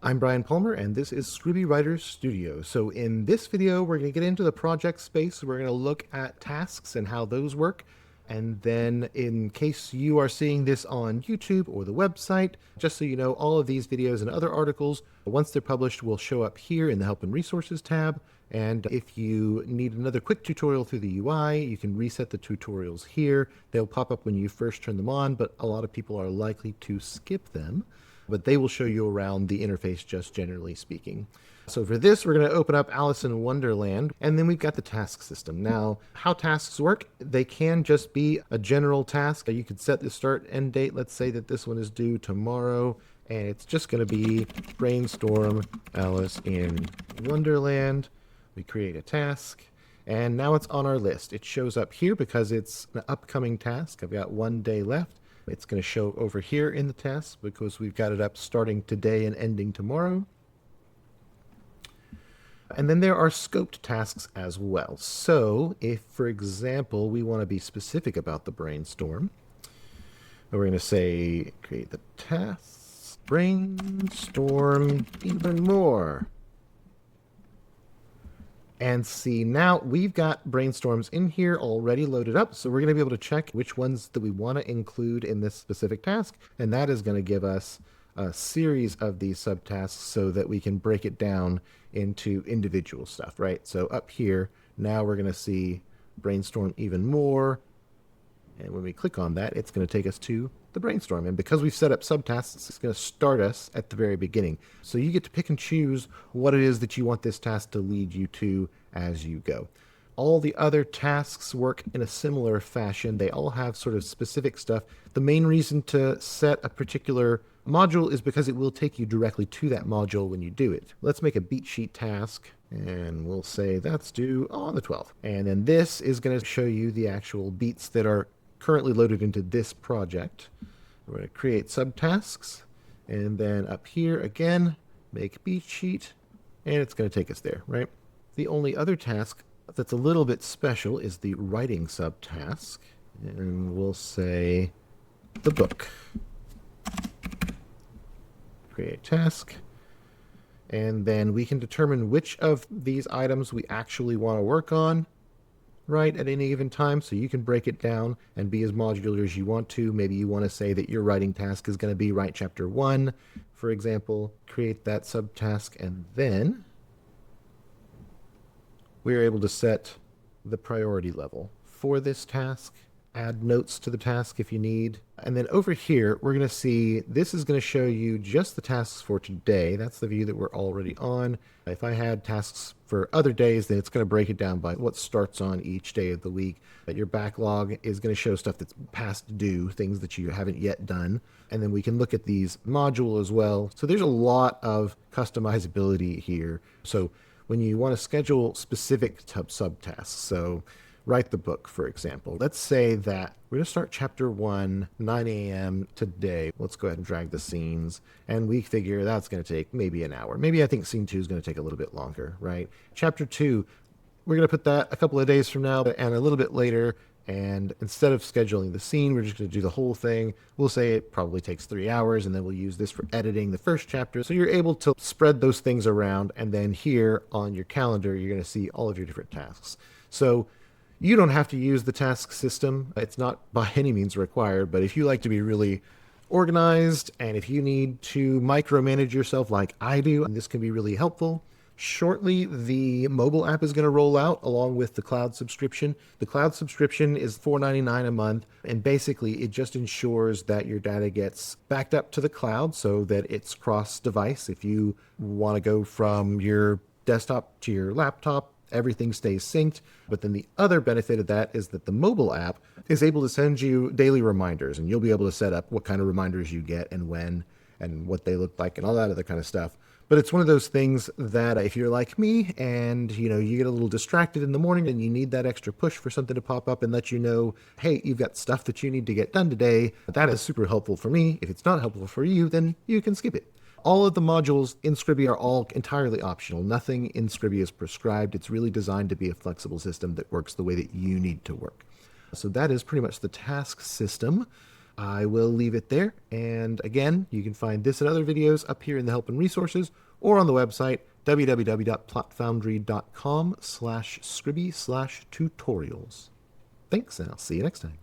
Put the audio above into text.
I'm Brian Palmer, and this is Scribi Writer's Studio. So in this video, we're going to get into the project space. We're going to look at tasks and how those work. And then in case you are seeing this on YouTube or the website, just so you know, all of these videos and other articles, once they're published, will show up here in the Help and Resources tab. And if you need another quick tutorial through the UI, you can reset the tutorials here. They'll pop up when you first turn them on, but a lot of people are likely to skip them. But they will show you around the interface, just generally speaking. So for this, we're going to open up Alice in Wonderland, and then we've got the task system. Now, how tasks work, they can just be a general task. You could set the start end date. Let's say that this one is due tomorrow, and it's just going to be brainstorm Alice in Wonderland. We create a task, and now it's on our list. It shows up here because it's an upcoming task. I've got 1 day left. It's going to show over here in the task because we've got it up starting today and ending tomorrow. And then there are scoped tasks as well. So if, for example, we want to be specific about the brainstorm, we're going to say, create the task, brainstorm even more. And see, now we've got brainstorms in here already loaded up, so we're going to be able to check which ones that we want to include in this specific task, and that is going to give us a series of these subtasks so that we can break it down into individual stuff, right? So up here, now we're going to see brainstorm even more, and when we click on that, it's going to take us to the brainstorm. And because we've set up subtasks, it's going to start us at the very beginning. So you get to pick and choose what it is that you want this task to lead you to as you go. All the other tasks work in a similar fashion. They all have sort of specific stuff. The main reason to set a particular module is because it will take you directly to that module when you do it. Let's make a beat sheet task, and we'll say that's due on the 12th. And then this is going to show you the actual beats that are currently loaded into this project. We're going to create subtasks, and then up here again, make beat sheet, and it's going to take us there, right? The only other task that's a little bit special is the writing subtask, and we'll say the book. Create task, and then we can determine which of these items we actually want to work on, right, at any given time. So you can break it down and be as modular as you want to. Maybe you want to say that your writing task is going to be write chapter 1, for example. Create that subtask, and then we're able to set the priority level for this task. Add notes to the task if you need. And then over here, we're going to see this is going to show you just the tasks for today. That's the view that we're already on. If I had tasks for other days, then it's going to break it down by what starts on each day of the week. But your backlog is going to show stuff that's past due, things that you haven't yet done. And then we can look at these module as well. So there's a lot of customizability here. So when you want to schedule specific subtasks, so write the book, for example. Let's say that we're going to start chapter 1, 9 a.m. today. Let's go ahead and drag the scenes. And we figure that's going to take maybe an hour. Maybe I think scene 2 is going to take a little bit longer, right? Chapter 2, we're going to put that a couple of days from now and a little bit later. And instead of scheduling the scene, we're just going to do the whole thing. We'll say it probably takes 3 hours, and then we'll use this for editing the first chapter. So you're able to spread those things around. And then here on your calendar, you're going to see all of your different tasks. So you don't have to use the task system. It's not by any means required, but if you like to be really organized and if you need to micromanage yourself like I do, this can be really helpful. Shortly, the mobile app is going to roll out along with the cloud subscription. The cloud subscription is $4.99 a month, and basically it just ensures that your data gets backed up to the cloud so that it's cross-device. If you want to go from your desktop to your laptop, everything stays synced. But then the other benefit of that is that the mobile app is able to send you daily reminders, and you'll be able to set up what kind of reminders you get and when and what they look like and all that other kind of stuff. But it's one of those things that if you're like me and you get a little distracted in the morning and you need that extra push for something to pop up and let you know, hey, you've got stuff that you need to get done today, that is super helpful for me. If it's not helpful for you, then you can skip it. All of the modules in Scribi are all entirely optional. Nothing in Scribi is prescribed. It's really designed to be a flexible system that works the way that you need to work. So that is pretty much the task system. I will leave it there. And again, you can find this and other videos up here in the help and resources or on the website www.plotfoundry.com/scribi/tutorials. Thanks, and I'll see you next time.